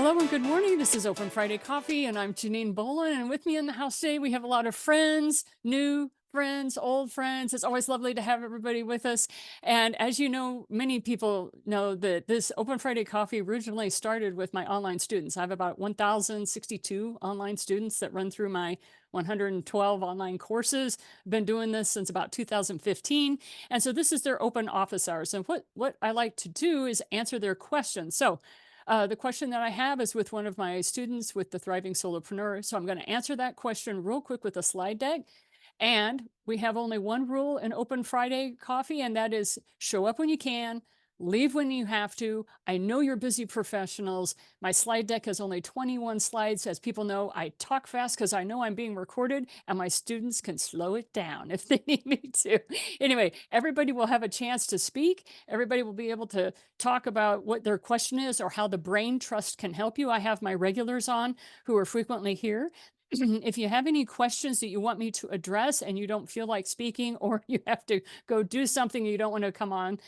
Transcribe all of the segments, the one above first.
Hello and good morning. This is Open Friday Coffee, and I'm Janine Bolin. And with me in the house today, we have a lot of friends, new friends, old friends. It's always lovely to have everybody with us. And as you know, many people know that this Open Friday Coffee originally started with my online students. I have about 1,062 online students that run through my 112 online courses. I've been doing this since about 2015. And so this is their open office hours. And what I like to do is answer their questions. So the question that I have is with one of my students with the Thriving Solopreneur. So I'm going to answer that question real quick with a slide deck. And we have only one rule in Open Friday Coffee, and that is show up when you can, leave when you have to. I know you're busy professionals. My slide deck has only 21 slides. As people know, I talk fast because I know I'm being recorded, and my students can slow it down if they need me to. Anyway, everybody will have a chance to speak. Everybody will be able to talk about what their question is or how the brain trust can help you. I have my regulars on who are frequently here. If you have any questions that you want me to address and you don't feel like speaking, or you have to go do something you don't want to come on,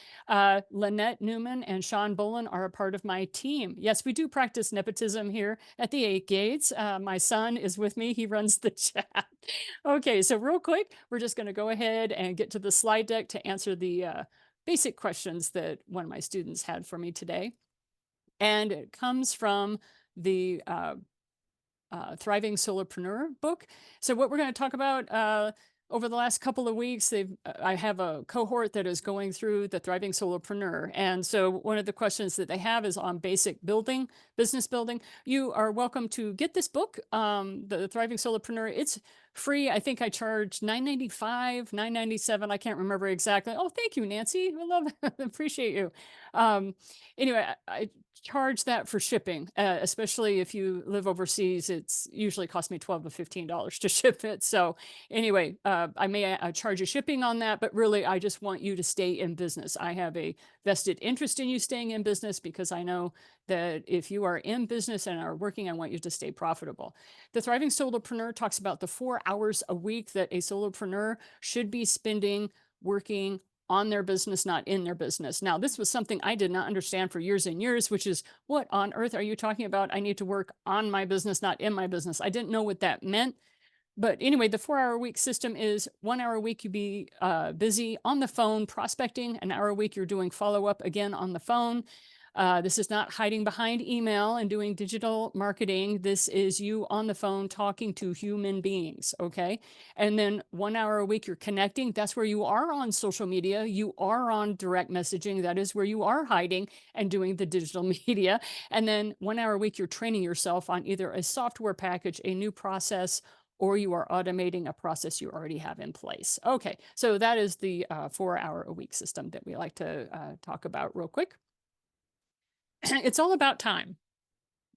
Lynette Newman and Sean Bolin are a part of my team. Yes, we do practice nepotism here at the 8 Gates. My son is with me. He runs the chat. Okay, so real quick, we're just going to go ahead and get to the slide deck to answer the basic questions that one of my students had for me today. And it comes from the Thriving Solopreneur book. So what we're going to talk about over the last couple of weeks, I have a cohort that is going through the Thriving Solopreneur. And so one of the questions that they have is on basic building, business building. You are welcome to get this book, the Thriving Solopreneur. It's free. I think I charge $9.95, $9.97. I can't remember exactly. Oh, thank you, Nancy. I love it. Appreciate you. Anyway, I charge that for shipping, especially if you live overseas. It's usually cost me $12 to $15 to ship it. So anyway, I may charge you shipping on that, but really I just want you to stay in business. I have a vested interest in you staying in business because I know that if you are in business and are working, I want you to stay profitable. The Thriving Solopreneur talks about the 4 hours a week that a solopreneur should be spending working on their business, not in their business. Now, this was something I did not understand for years and years, which is what on earth are you talking about? I need to work on my business, not in my business. I didn't know what that meant. But anyway, the 4 hour week system is 1 hour a week you be busy on the phone prospecting, an hour a week you're doing follow up again on the phone. This is not hiding behind email and doing digital marketing. This is you on the phone talking to human beings, okay? And then 1 hour a week you're connecting. That's where you are on social media. You are on direct messaging. That is where you are hiding and doing the digital media. And then 1 hour a week you're training yourself on either a software package, a new process, or you are automating a process you already have in place. Okay, so that is the 4 hour a week system that we like to talk about real quick. It's all about time.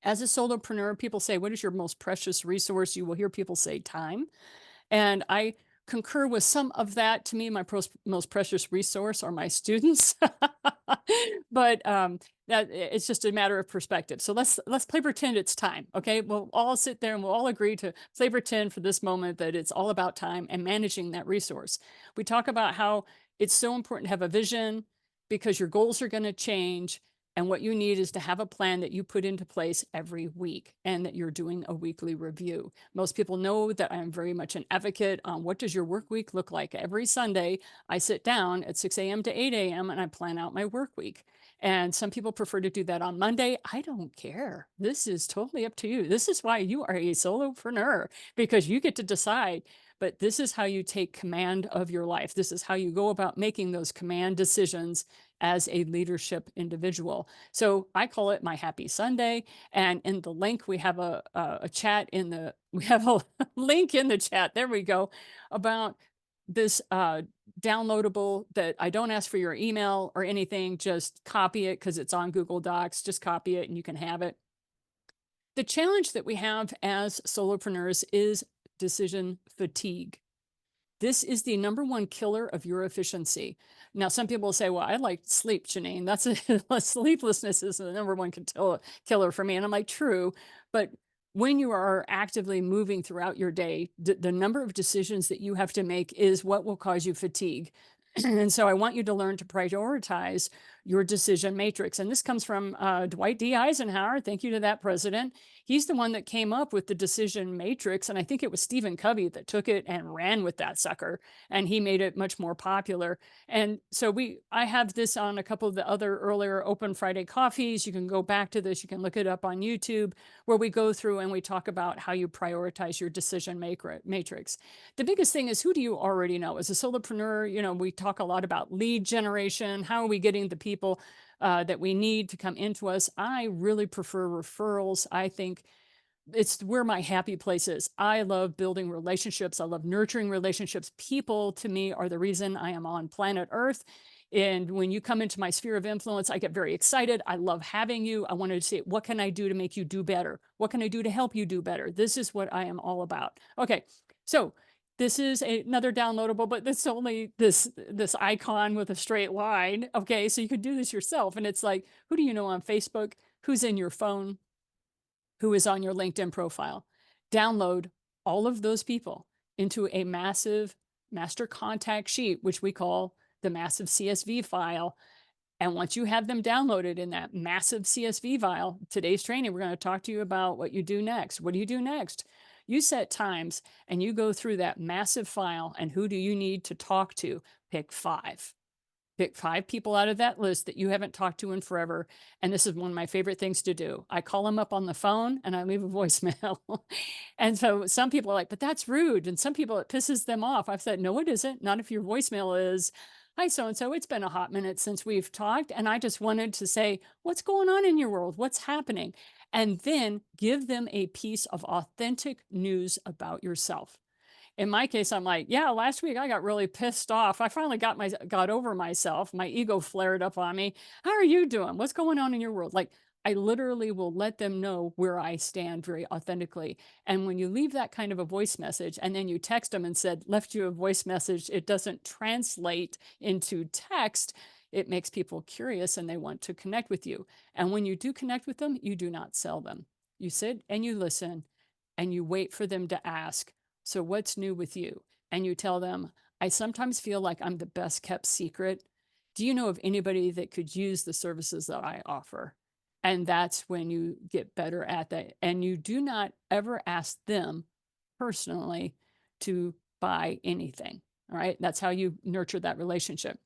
As a solopreneur, people say, what is your most precious resource? You will hear people say time. And I concur with some of that. To me, my most precious resource are my students. But that it's just a matter of perspective. So let's play pretend it's time. Okay, we'll all sit there and we'll all agree to play pretend for this moment that it's all about time and managing that resource. We talk about how it's so important to have a vision because your goals are going to change. And what you need is to have a plan that you put into place every week and that you're doing a weekly review. Most people know that I'm very much an advocate on what does your work week look like. Every Sunday, I sit down at 6 a.m. to 8 a.m. and I plan out my work week. And some people prefer to do that on Monday. I don't care. This is totally up to you. This is why you are a solopreneur, because you get to decide. But this is how you take command of your life. This is how you go about making those command decisions as a leadership individual. So I call it my happy Sunday. And in the link, we have a chat in the, we have a link in the chat. There we go, about this downloadable that I don't ask for your email or anything. Just copy it because it's on Google Docs. Just copy it and you can have it. The challenge that we have as solopreneurs is decision fatigue. This is the #1 killer of your efficiency. Now, some people will say, well, I like sleep, Janine. That's sleeplessness is the #1 killer for me. And I'm like, true. But when you are actively moving throughout your day, the number of decisions that you have to make is what will cause you fatigue. And so I want you to learn to prioritize your decision matrix. And this comes from Dwight D. Eisenhower. Thank you to that president. He's the one that came up with the decision matrix. And I think it was Stephen Covey that took it and ran with that sucker. And he made it much more popular. And so I have this on a couple of the other earlier Open Friday coffees. You can go back to this. You can look it up on YouTube, where we go through and we talk about how you prioritize your decision matrix. The biggest thing is, who do you already know? As a solopreneur, we talk a lot about lead generation. How are we getting the people that we need to come into us? I really prefer referrals. I think it's where my happy place is. I love building relationships. I love nurturing relationships. People, to me, are the reason I am on planet Earth. And when you come into my sphere of influence, I get very excited. I love having you. I wanted to say, what can I do to make you do better? What can I do to help you do better? This is what I am all about. Okay, so this is another downloadable, but it's only this icon with a straight line. Okay, so you can do this yourself. And it's like, who do you know on Facebook? Who's in your phone? Who is on your LinkedIn profile? Download all of those people into a massive master contact sheet, which we call the massive CSV file. And once you have them downloaded in that massive CSV file, today's training, we're going to talk to you about what you do next. What do you do next? You set times and you go through that massive file, and who do you need to talk to? Pick 5. Pick 5 people out of that list that you haven't talked to in forever. And this is one of my favorite things to do. I call them up on the phone and I leave a voicemail. And so some people are like, but that's rude. And some people, it pisses them off. I've said, no, it isn't. Not if your voicemail is, hi, so-and-so, it's been a hot minute since we've talked. And I just wanted to say, what's going on in your world? What's happening? And then give them a piece of authentic news about yourself. In my case, I'm like, yeah, last week I got really pissed off. I finally got over myself. My ego flared up on me. How are you doing? What's going on in your world? Like, I literally will let them know where I stand very authentically. And when you leave that kind of a voice message and then you text them and said, left you a voice message, it doesn't translate into text. It makes people curious and they want to connect with you. And when you do connect with them, you do not sell them. You sit and you listen and you wait for them to ask, so what's new with you? And you tell them, I sometimes feel like I'm the best kept secret. Do you know of anybody that could use the services that I offer? And that's when you get better at that. And you do not ever ask them personally to buy anything. All right. That's how you nurture that relationship.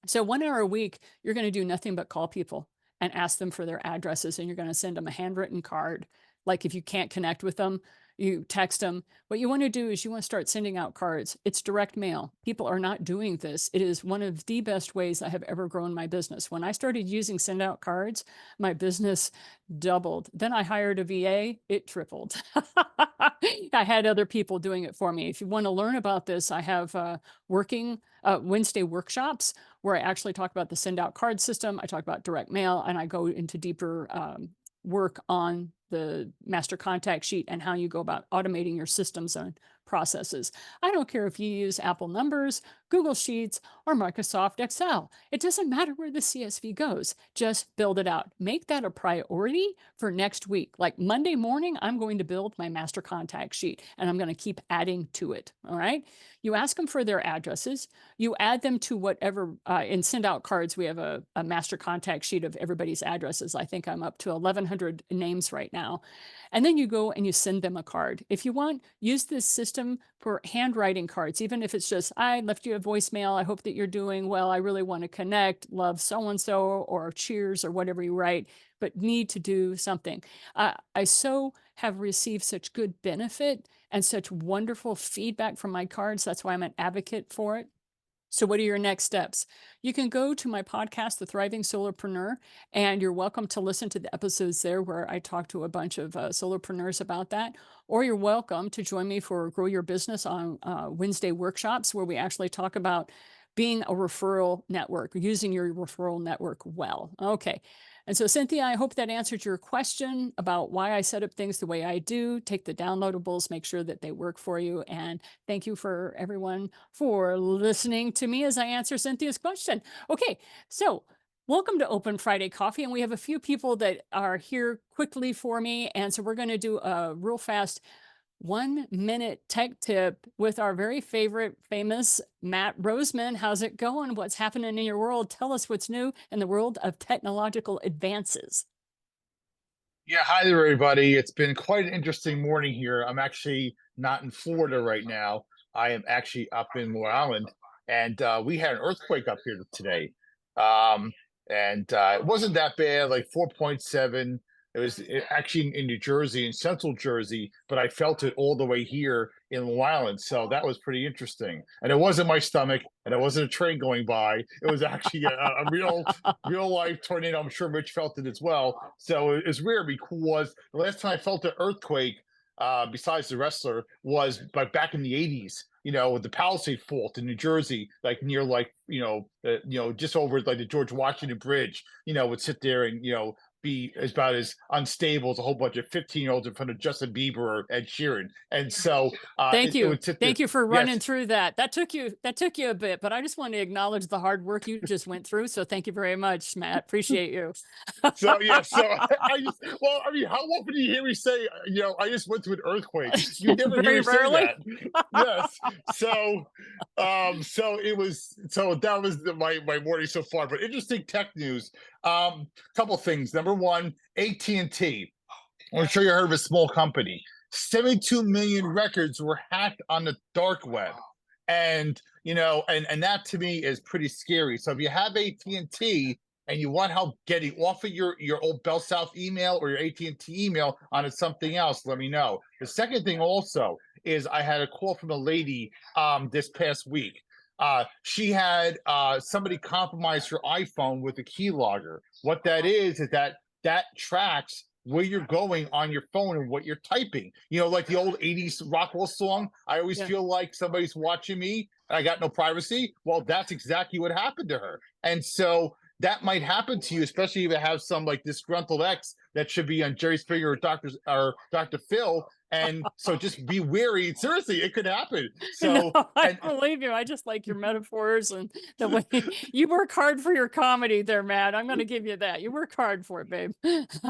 So 1 hour a week, you're going to do nothing but call people and ask them for their addresses. And you're going to send them a handwritten card. Like if you can't connect with them, you text them. What you want to do is you want to start sending out cards. It's direct mail. People are not doing this. It is one of the best ways I have ever grown my business. When I started using send out cards, my business doubled. Then I hired a VA, it tripled. I had other people doing it for me. If you want to learn about this, I have working Wednesday workshops where I actually talk about the send out card system. I talk about direct mail, and I go into deeper work on the master contact sheet and how you go about automating your systems and processes. I don't care if you use Apple Numbers, Google Sheets, or Microsoft Excel. It doesn't matter where the CSV goes. Just build it out. Make that a priority for next week. Like Monday morning, I'm going to build my master contact sheet and I'm going to keep adding to it. All right. You ask them for their addresses. You add them to whatever, in send out cards, we have a master contact sheet of everybody's addresses. I think I'm up to 1,100 names right now. And then you go and you send them a card. If you want, use this system for handwriting cards, even if it's just, I left you a voicemail. I hope that you're doing well. I really want to connect. Love so-and-so, or cheers, or whatever you write, but need to do something. I so have received such good benefit and such wonderful feedback from my cards. That's why I'm an advocate for it. So what are your next steps? You can go to my podcast, The Thriving Solopreneur, and you're welcome to listen to the episodes there where I talk to a bunch of solopreneurs about that. Or you're welcome to join me for Grow Your Business on Wednesday workshops, where we actually talk about being a referral network, using your referral network well. Okay. And so, Cynthia, I hope that answered your question about why I set up things the way I do. Take the downloadables, make sure that they work for you. And thank you for everyone for listening to me as I answer Cynthia's question. Okay, so welcome to Open Friday Coffee. And we have a few people that are here quickly for me. And so we're going to do a real fast 1 minute tech tip with our very favorite famous Matt Roseman. How's it going? What's happening in your world? Tell us what's new in the world of technological advances. Yeah, hi there, everybody. It's been quite an interesting morning here. I'm actually not in Florida right now. I am actually up in Long Island, and we had an earthquake up here today. Um, and it wasn't that bad, like 4.7. It was actually in New Jersey, in central Jersey, but I felt it all the way here in Long Island. So that was pretty interesting. And it wasn't my stomach, and it wasn't a train going by. It was actually a real life tornado. I'm sure Rich felt it as well. So it's weird because the last time I felt an earthquake, besides the wrestler, was like back in the '80s. With the Palisade Fault in New Jersey, like near just over like the George Washington Bridge. Would sit there and be about as unstable as a whole bunch of 15-year-olds in front of Justin Bieber or Ed Sheeran. And so Thank it you. would sit there. Thank you for running Yes. through that. That took you a bit, but I just want to acknowledge the hard work you just went through. So thank you very much, Matt. Appreciate you. So yeah, so I just well, I mean, how often do you hear me say, I just went through an earthquake? You never hear Very me say rarely. that. Yes. So that was my morning so far. But interesting tech news. Couple things. Number one, AT&T. I'm sure you heard of a small company. 72 million records were hacked on the dark web. And and that to me is pretty scary. So if you have AT&T and you want help getting off of your old Bell South email or your AT&T email onto something else, let me know. The second thing also is I had a call from a lady this past week. She had somebody compromise her iPhone with a keylogger. What that is that tracks where you're going on your phone and what you're typing. Like the old 80s Rockwell song, I always Yeah. feel like somebody's watching me and I got no privacy. Well, that's exactly what happened to her. And so that might happen to you, especially if you have some like disgruntled ex that should be on Jerry Springer or Dr. Phil. And so just be wary. Seriously, it could happen. No, So I and believe you. I just like your metaphors and the way you work hard for your comedy there, Matt. I'm going to give you that. You work hard for it, babe.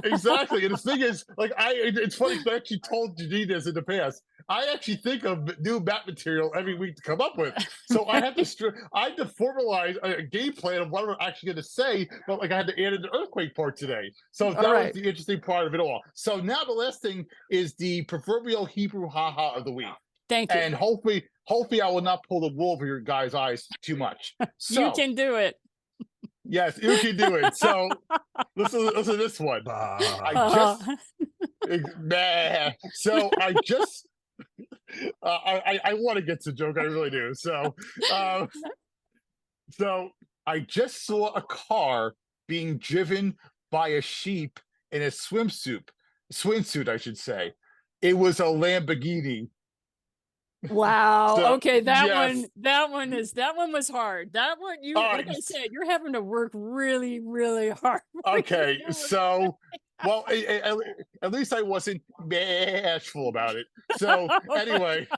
Exactly. And the thing is, like, it's funny because I actually told Janine this in the past. I actually think of new bat material every week to come up with. So I had to formalize a game plan of what I'm actually going to say, but like I had to add in the earthquake part today. So All that was right. the interesting part of it all. So now the last thing is the proverbial Hebrew haha of the week. Thank you. And hopefully I will not pull the wool over your guys' eyes too much. You So can do it. yes, you can do it. So listen to this one. I Uh, just So I want to get to joke. I really do. Uh, so I just saw a car being driven by a sheep in a swimsuit, I should say. It was a Lamborghini. wow. So Okay, that one yes. that one was hard. That one you Uh, like I said, you're having to work really, really hard for you to okay. do it. So well, at least I wasn't bashful about it. So Okay. anyway,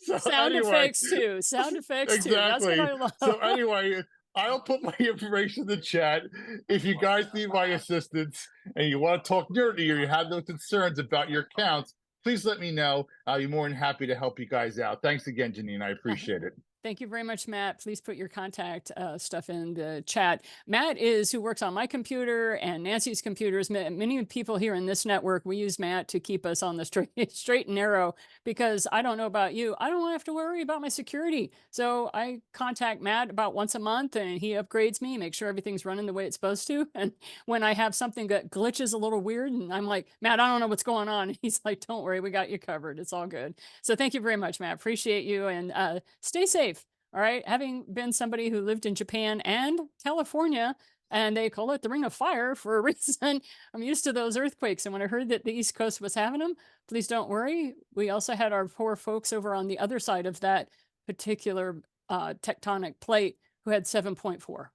so Sound anyway, effects too. Sound effects too. That's what exactly. I So love. anyway, I'll put my information in the chat. If you guys need my assistance and you want to talk nerdy or you have no concerns about your accounts, please let me know. I'll be more than happy to help you guys out. Thanks again, Janine. I appreciate it. Thank you very much, Matt. Please put your contact stuff in the chat. Matt is who works on my computer and Nancy's computers. Many people here in this network, we use Matt to keep us on the straight and narrow because I don't know about you. I don't have to worry about my security. So I contact Matt about once a month and he upgrades me, make sure everything's running the way it's supposed to. And when I have something that glitches a little weird and I'm like, Matt, I don't know what's going on. He's like, don't worry, we got you covered. It's all good. So thank you very much, Matt. Appreciate you and stay safe. All right. Having been somebody who lived in Japan and California, and they call it the Ring of Fire for a reason, I'm used to those earthquakes. And when I heard that the East Coast was having them, please don't worry. We also had our poor folks over on the other side of that particular tectonic plate who had 7.4.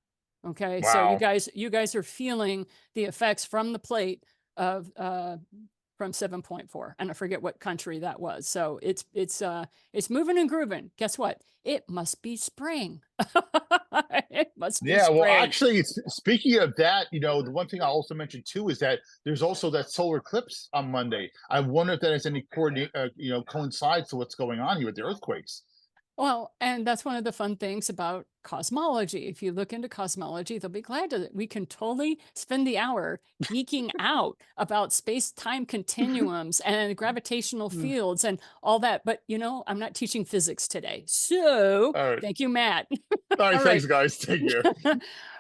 Okay. So Wow. you guys are feeling the effects from the plate of from 7.4, and I forget what country that was. So it's moving and grooving. Guess what? It must be spring. It must be Yeah, well, spring. actually, speaking of that, the one thing I also mentioned too is that there's also that solar eclipse on Monday. I wonder if that has any coincides to what's going on here with the earthquakes. Well, and that's one of the fun things about cosmology. If you look into cosmology, they'll be glad to we can totally spend the hour geeking out about space-time continuums and gravitational Mm. fields and all that. But I'm not teaching physics today. So All right, thank you, Matt. all right, All right. thanks, guys. Take care.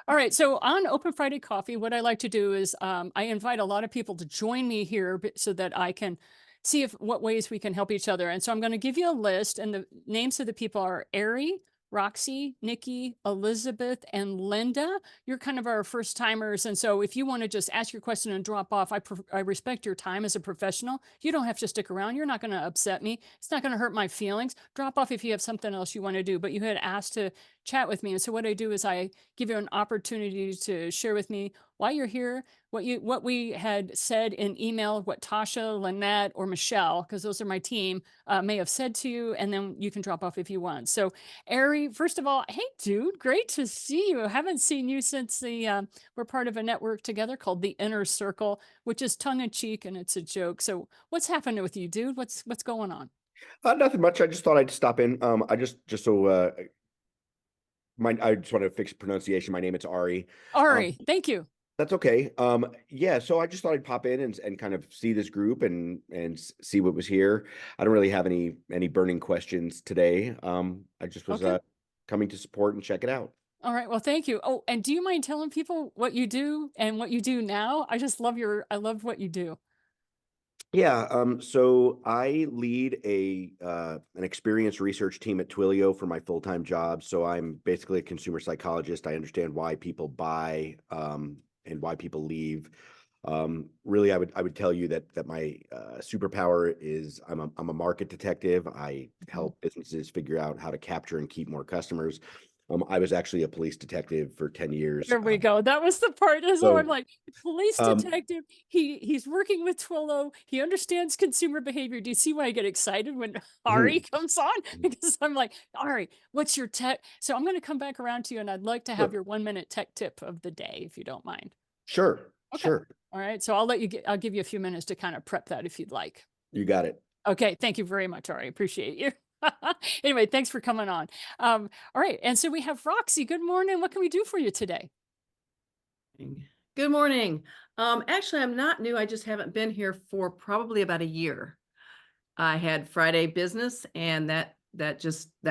All right. So on Open Friday Coffee, what I like to do is I invite a lot of people to join me here so that I can see if what ways we can help each other. And so I'm going to give you a list, and the names of the people are Ari, Roxy, Nikki, Elizabeth, and Linda. You're kind of our first timers. And so if you want to just ask your question and drop off, I respect your time as a professional. You don't have to stick around. You're not going to upset me. It's not going to hurt my feelings. Drop off if you have something else you want to do. But you had asked to chat with me. And so what I do is I give you an opportunity to share with me why you're here, what we had said in email, what Tasha, Lynette, or Michelle, because those are my team, may have said to you, and then you can drop off if you want. So, Ari, first of all, hey, dude, great to see you. I haven't seen you since we're part of a network together called the Inner Circle, which is tongue in cheek and it's a joke. So, what's happening with you, dude? What's going on? Nothing much. I just thought I'd stop in. I just so I just want to fix pronunciation. My name is Ari. Um, Ari, thank you. that's okay. Yeah. So I just thought I'd pop in and kind of see this group and see what was here. I don't really have any burning questions today. I just was Okay. coming to support and check it out. All right. Well, thank you. Oh, and do you mind telling people what you do and what you do now? I love what you do. Yeah, so I lead an experience research team at Twilio for my full-time job. So I'm basically a consumer psychologist. I understand why people buy and why people leave. Really, I would tell you that my superpower is I'm a market detective. I Mhm. help businesses figure out how to capture and keep more customers. I was actually a police detective for 10 years. There we go. That was the part. So I'm So like, police um, detective. He's working with Twillo. He understands consumer behavior. Do you see why I get excited when Ari comes on? Because I'm like, Ari, what's your tech? So I'm going to come back around to you, and I'd like to have sure, your 1 minute tech tip of the day, if you don't mind. sure, Okay. sure, All right. So I'll give you a few minutes to kind of prep that if you'd like. you got it. Okay, thank you very much, Ari. Appreciate you. Anyway, thanks for coming on. All right, and so we have Roxy. Good morning. What can we do for you today? Good morning. Actually, I'm not new. I just haven't been here for probably about a year. I had Friday business, and that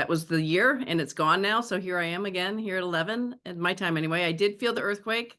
was the year, and it's gone now. So here I am again here at 11 at my time anyway. I did feel the earthquake.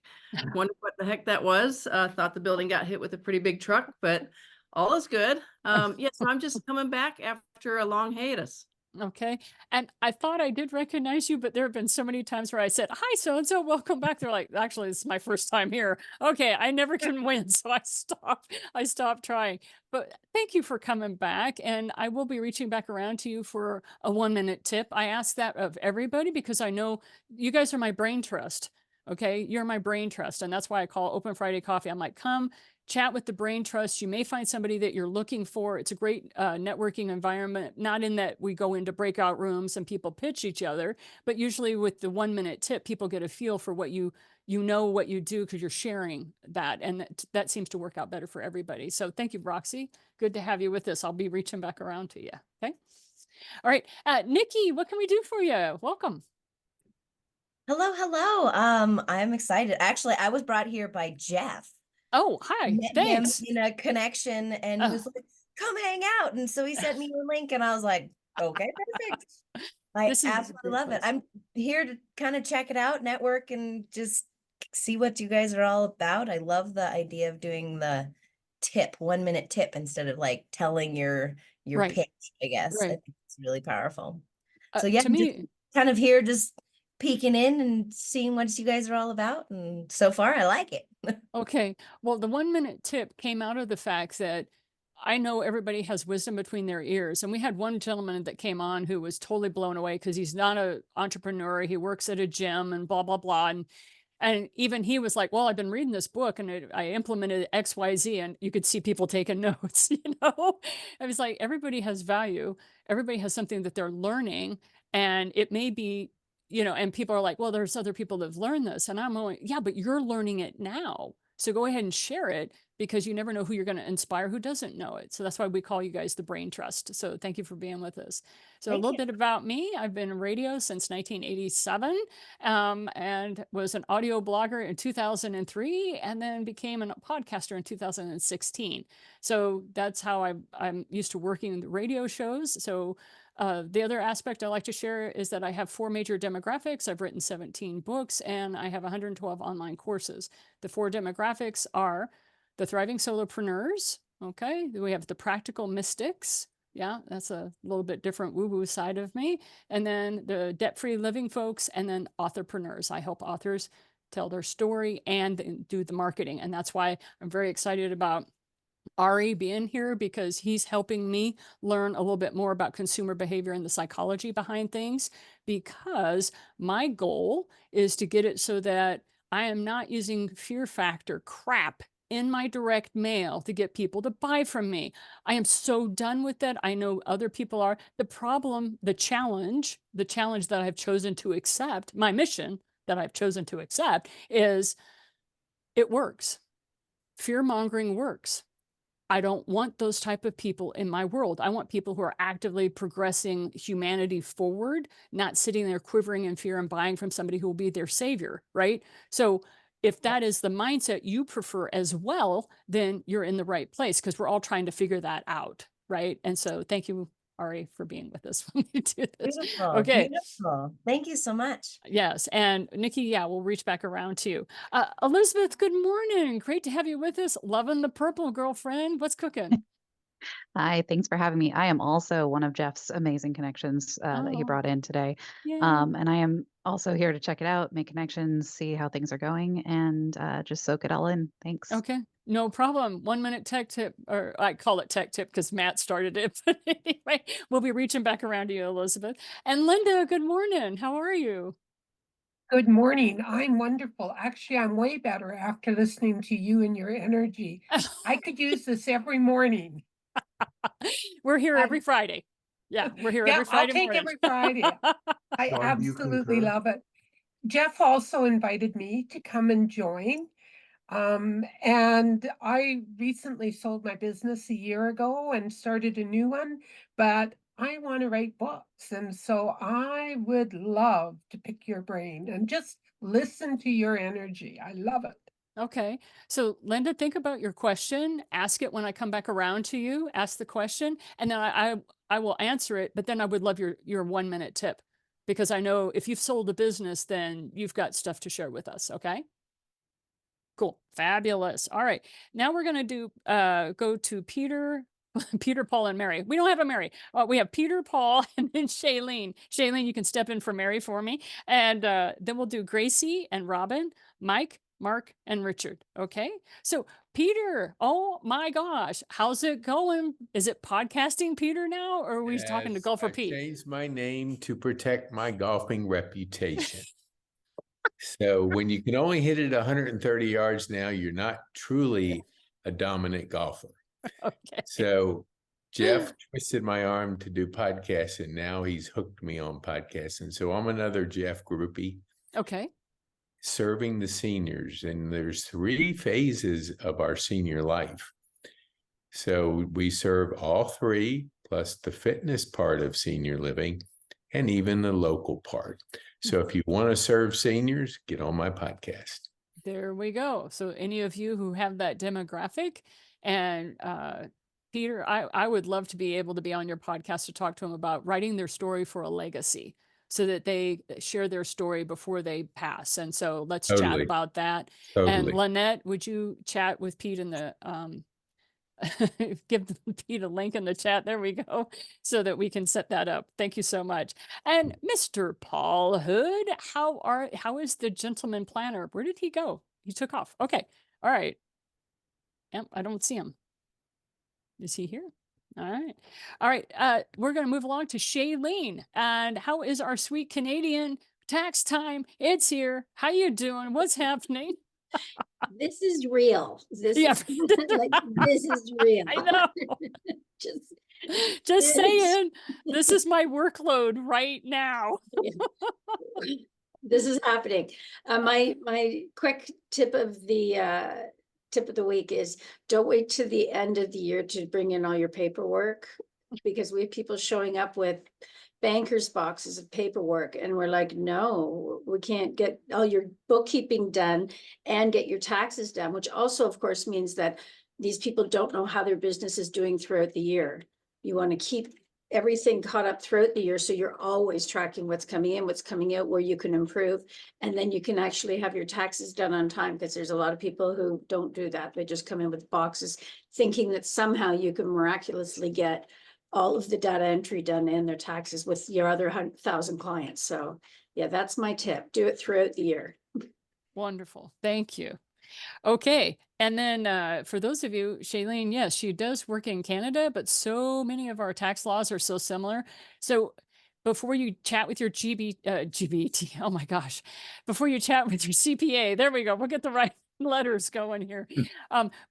Wondered what the heck that was. Thought the building got hit with a pretty big truck, but all is good. Yeah, so I'm just coming back after a long hiatus. Okay. And I thought I did recognize you, but there have been so many times where I said, "Hi, so and so, welcome back." They're like, "Actually, this is my first time here." Okay, I never can win, so I stopped trying. But thank you for coming back, and I will be reaching back around to you for a 1 minute tip. I ask that of everybody because I know you guys are my brain trust. Okay, you're my brain trust, and that's why I call Open Friday Coffee. I'm like, come chat with the brain trust. You may find somebody that you're looking for. It's a great networking environment, not in that we go into breakout rooms and people pitch each other, but usually with the 1 minute tip, people get a feel for what you know what you do because you're sharing that, and that seems to work out better for everybody. So thank you, Roxy. Good to have you with us. I'll be reaching back around to you. Okay. All right, Nikki, what can we do for you? Welcome. Hello, hello. I'm excited. Actually, I was brought here by Jeff. Oh, hi. Met him Thanks. in a connection and he Uh, was like, come hang out. And so he sent me your link and I was like, okay, perfect. I this is a absolutely great love it. place. I'm here to kind of check it out, network, and just see what you guys are all about. I love the idea of doing the 1 minute tip instead of like telling your Right, pitch, I guess. I right. think it's really powerful. So yeah, To I'm just me, kind of here just peeking in and seeing what you guys are all about. And so far I like it. okay. Well, the 1 minute tip came out of the fact that I know everybody has wisdom between their ears. And we had one gentleman that came on who was totally blown away because he's not an entrepreneur. He works at a gym and blah, blah, blah. And even he was like, well, I've been reading this book and I implemented XYZ, and you could see people taking notes, you know? I was like, everybody has value. Everybody has something that they're learning. And it may be, you know, and people are like, well, there's other people that have learned this. And I'm going, yeah, but you're learning it now. So go ahead and share it, because you never know who you're going to inspire who doesn't know it. So that's why we call you guys the Brain Trust. So thank you for being with us. So a Thank little you. bit about me. I've been in radio since 1987, and was an audio blogger in 2003, and then became a podcaster in 2016. So that's how I'm used to working the radio shows. So the other aspect I like to share is that I have 4 major demographics. I've written 17 books, and I have 112 online courses. The 4 demographics are the thriving solopreneurs. Okay. We have the practical mystics. Yeah, that's a little bit different woo-woo side of me. And then the debt-free living folks, and then authorpreneurs. I help authors tell their story and do the marketing. And that's why I'm very excited about Ari being here, because he's helping me learn a little bit more about consumer behavior and the psychology behind things, because my goal is to get it so that I am not using fear factor crap in my direct mail to get people to buy from me. I am so done with that. I know other people are. The problem, the challenge that I've chosen to accept, my mission that I've chosen to accept, is it works. Fear mongering works. I don't want those type of people in my world. I want people who are actively progressing humanity forward, not sitting there quivering in fear and buying from somebody who will be their savior, right? So if that is the mindset you prefer as well, then you're in the right place, because we're all trying to figure that out, right? And so thank you, Ari, for being with us when we do this. Beautiful, Okay. beautiful. Thank you so much. Yes. And Nikki, yeah, we'll reach back around to you. Elizabeth, good morning. Great to have you with us. Loving the purple, girlfriend. What's cooking? Hi, thanks for having me. I am also one of Jeff's amazing connections that he Oh, brought in today. yay. And I am also here to check it out, make connections, see how things are going, and just soak it all in. Thanks. Okay, no problem. 1 minute tech tip, or I call it tech tip because Matt started it. But anyway, we'll be reaching back around to you, Elizabeth. And Linda, good morning. How are you? Good morning. I'm wonderful. Actually, I'm way better after listening to you and your energy. I could use this every morning. We're here Um, every Friday. Yeah, we're here Yeah, every Friday I'll take morning. every Friday. I Dawn, do you absolutely concur? love it. Jeff also invited me to come and join. And I recently sold my business a year ago and started a new one, but I want to write books. And so I would love to pick your brain and just listen to your energy. I love it. Okay. So Linda, think about your question. Ask it when I come back around to you. Ask the question, and then I will answer it. But then I would love your 1 minute tip, because I know if you've sold a business, then you've got stuff to share with us. Okay. Cool. Fabulous. All right. Now we're going to do go to Peter, Peter, Paul, and Mary. We don't have a Mary. We have Peter, Paul, and then Shailene. Shailene, you can step in for Mary for me. And then we'll do Gracie and Robin, Mike, Mark, and Richard. Okay. So Peter, oh my gosh, how's it going? Is it podcasting Peter now, or are we talking to Yes, Golfer I've Pete? changed my name to protect my golfing reputation. So when you can only hit it 130 yards now, you're not truly a dominant golfer. Okay. So Jeff twisted my arm to do podcasts, and now he's hooked me on podcasts. And so I'm another Jeff groupie Okay. serving the seniors. And there's 3 phases of our senior life. So we serve all 3, plus the fitness part of senior living, and even the local part. So if you want to serve seniors, get on my podcast. There we go. So any of you who have that demographic, and Peter, I would love to be able to be on your podcast to talk to them about writing their story for a legacy, so that they share their story before they pass. And so let's chat Totally. about that. And Totally. Lynette, would you chat with Pete in the give Pete a link in the chat? There we go, so that we can set that up. Thank you so much. And Mr. Paul Hood, how is the gentleman planner? Where did he go? He took off. Okay. All right. Yep, I don't see him. Is he here? All right. All right. We're going to move along to Shailene. And how is our sweet Canadian tax time. It's here. How you doing? What's happening? This is real. This Yeah. is like, this is real. I know. Just Just this. saying, this is my workload right now. This is happening. My quick tip of the week is don't wait to the end of the year to bring in all your paperwork, because we have people showing up with bankers boxes of paperwork, and we're like, no, we can't get all your bookkeeping done and get your taxes done, which also of course means that these people don't know how their business is doing throughout the year. You want to keep everything caught up throughout the year, so you're always tracking what's coming in, what's coming out, where you can improve, and then you can actually have your taxes done on time, because there's a lot of people who don't do that. They just come in with boxes thinking that somehow you can miraculously get all of the data entry done and their taxes with your other 100,000 clients. So yeah, that's my tip. Do it throughout the year. Wonderful. Thank you. Okay. And then for those of you, Shailene, yes, she does work in Canada, but so many of our tax laws are so similar. So before you chat with your GBT, oh my gosh, before you chat with your CPA, there we go. We'll get the right letters going here.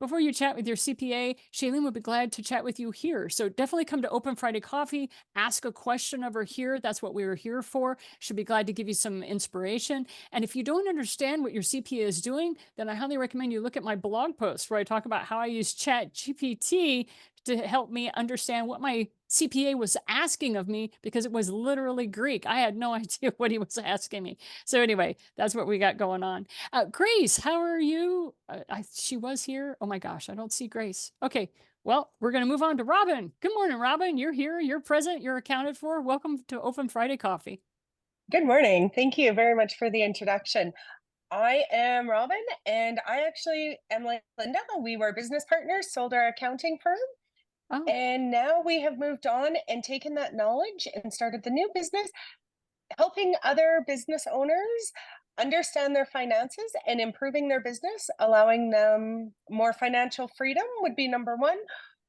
Before you chat with your CPA, Shailene would be glad to chat with you here. So definitely come to Open Friday Coffee, ask a question of her here. That's what we were here for. She'll be glad to give you some inspiration. And if you don't understand what your CPA is doing, then I highly recommend you look at my blog post where I talk about how I use Chat GPT to help me understand what my CPA was asking of me, because it was literally Greek. I had no idea what he was asking me. So anyway, that's what we got going on. Grace, how are you? She was here. Oh my gosh, I don't see Grace. Okay, well, we're going to move on to Robin. Good morning, Robin. You're here. You're present. You're accounted for. Welcome to Open Friday Coffee. Good morning. Thank you very much for the introduction. I am Robin, and I actually am like Linda. We were business partners, sold our accounting firm, and now we have moved on and taken that knowledge and started the new business, helping other business owners understand their finances and improving their business, allowing them more financial freedom would be number one,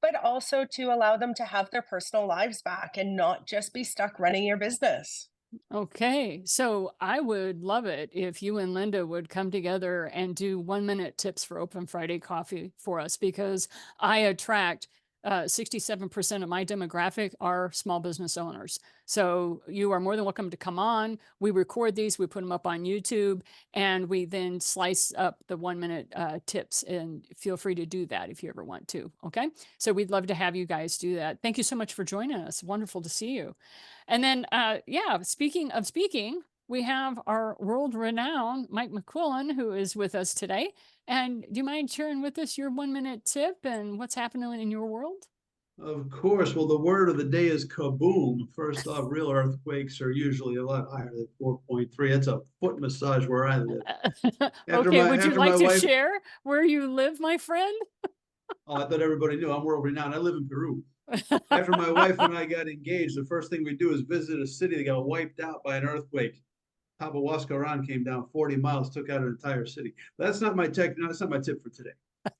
but also to allow them to have their personal lives back and not just be stuck running your business. Okay, so I would love it if you and Linda would come together and do 1-minute tips for Open Friday Coffee for us, because I attract 67% of my demographic are small business owners. So you are more than welcome to come on. We record these, we put them up on YouTube, and we then slice up the 1-minute tips, and feel free to do that if you ever want to. Okay, so we'd love to have you guys do that. Thank you so much for joining us. Wonderful to see you. And then, yeah, speaking of speaking, we have our world-renowned Mike McQuillan, who is with us today. And do you mind sharing with us your 1-minute tip and what's happening in your world? Of course. Well, the word of the day is kaboom. First off, real earthquakes are usually a lot higher than 4.3. That's a foot massage where I live. Okay, would you like to share where you live, my friend? Oh, I thought everybody knew. I'm world renowned. I live in Peru. After my wife and I got engaged, the first thing we do is visit a city that got wiped out by an earthquake. Tabahuascaran came down 40 miles, took out an entire city. That's not my tip for today.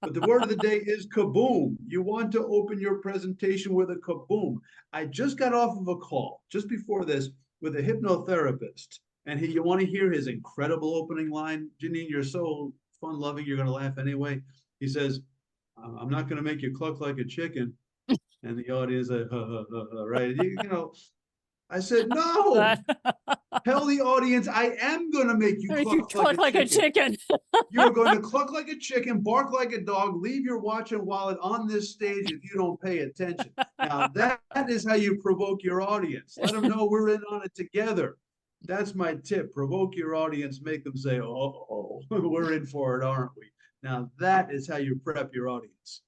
But the word of the day is kaboom. You want to open your presentation with a kaboom. I just got off of a call just before this with a hypnotherapist. And you want to hear his incredible opening line? Janine, you're so fun-loving, you're going to laugh anyway. He says, I'm not going to make you cluck like a chicken. And the audience, right? You know, I said, no, tell the audience I am going to make you cluck like a chicken. You're going to cluck like a chicken, bark like a dog, leave your watch and wallet on this stage if you don't pay attention. Now, that is how you provoke your audience. Let them know we're in on it together. That's my tip. Provoke your audience, make them say, oh, we're in for it, aren't we? Now, that is how you prep your audience.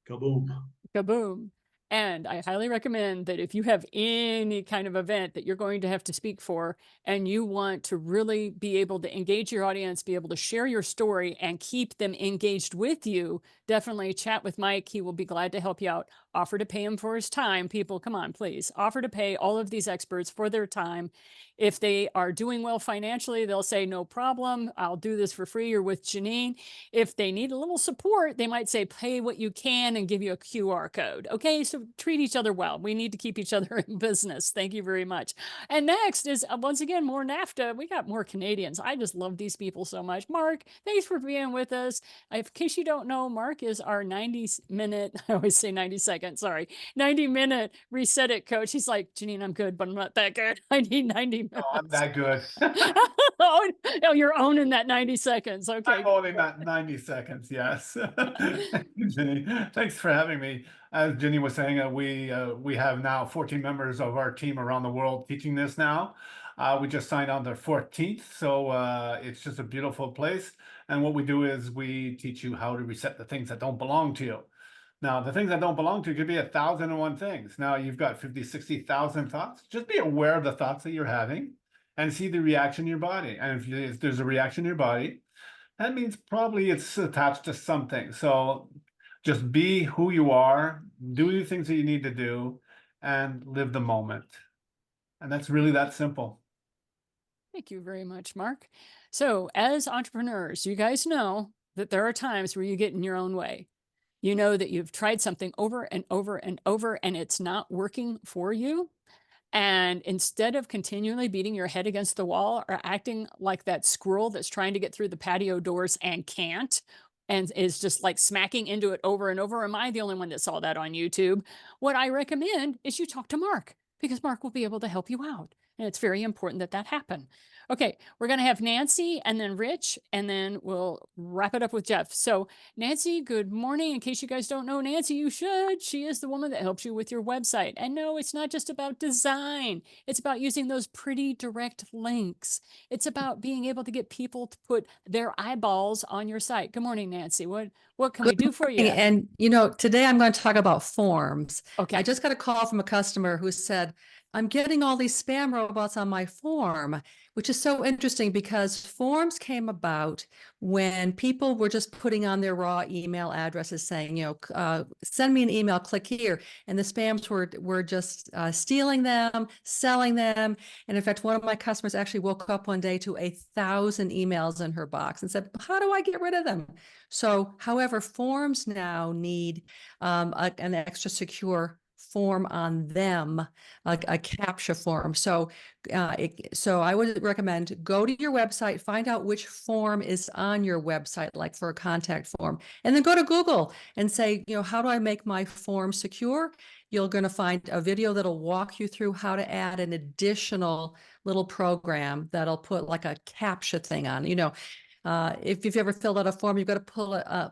Kaboom. Kaboom. And I highly recommend that if you have any kind of event that you're going to have to speak for, and you want to really be able to engage your audience, be able to share your story and keep them engaged with you, definitely chat with Mike. He will be glad to help you out. Offer to pay him for his time. People, come on, please. Offer to pay all of these experts for their time. If they are doing well financially, they'll say, no problem, I'll do this for free, or with Janine. If they need a little support, they might say, pay what you can and give you a QR code. Okay, so to treat each other well. We need to keep each other in business. Thank you very much. And next is once again more NAFTA. We got more Canadians. I just love these people so much. Mark, thanks for being with us. In case you don't know, Mark is our 90-minute, I always say 90-second, sorry, 90-minute reset it coach. He's like, Janine, I'm good, but I'm not that good. I need 90 minutes. Oh, I'm that good. Oh, no, you're owning that 90 seconds. Okay. I'm owning that 90 seconds. Yes. Thank you, Ginny. Thanks for having me. As Ginny was saying, we have now 14 members of our team around the world teaching this now. We just signed on the 14th, so it's just a beautiful place. And what we do is we teach you how to reset the things that don't belong to you. Now, the things that don't belong to you could be 1,001 things. Now, you've got 50, 60,000 thoughts. Just be aware of the thoughts that you're having and see the reaction in your body. And if there's a reaction in your body, that means probably it's attached to something. So just be who you are, do the things that you need to do, and live the moment. And that's really that simple. Thank you very much, Mark. So as entrepreneurs, you guys know that there are times where you get in your own way. You know that you've tried something over and over and over, and it's not working for you. And instead of continually beating your head against the wall or acting like that squirrel that's trying to get through the patio doors and can't, and is just like smacking into it over and over, am I the only one that saw that on YouTube? What I recommend is you talk to Mark, because Mark will be able to help you out. And it's very important that that happen. Okay, we're going to have Nancy and then Rich, and then we'll wrap it up with Jeff. So Nancy, good morning. In case you guys don't know Nancy, you should. She is the woman that helps you with your website. And no, it's not just about design. It's about using those pretty direct links. It's about being able to get people to put their eyeballs on your site. Good morning, Nancy. What can we do for you? And today I'm going to talk about forms. Okay. I just got a call from a customer who said, I'm getting all these spam robots on my form, which is so interesting because forms came about when people were just putting on their raw email addresses saying, send me an email, click here. And the spams were just stealing them, selling them. And in fact, one of my customers actually woke up one day to 1,000 emails in her box and said, how do I get rid of them? So, however, forms now need an extra secure form on them, like a CAPTCHA form. So I would recommend go to your website, find out which form is on your website, like for a contact form, and then go to Google and say, how do I make my form secure? You're going to find a video that'll walk you through how to add an additional little program that'll put like a CAPTCHA thing on. If you've ever filled out a form, you've got to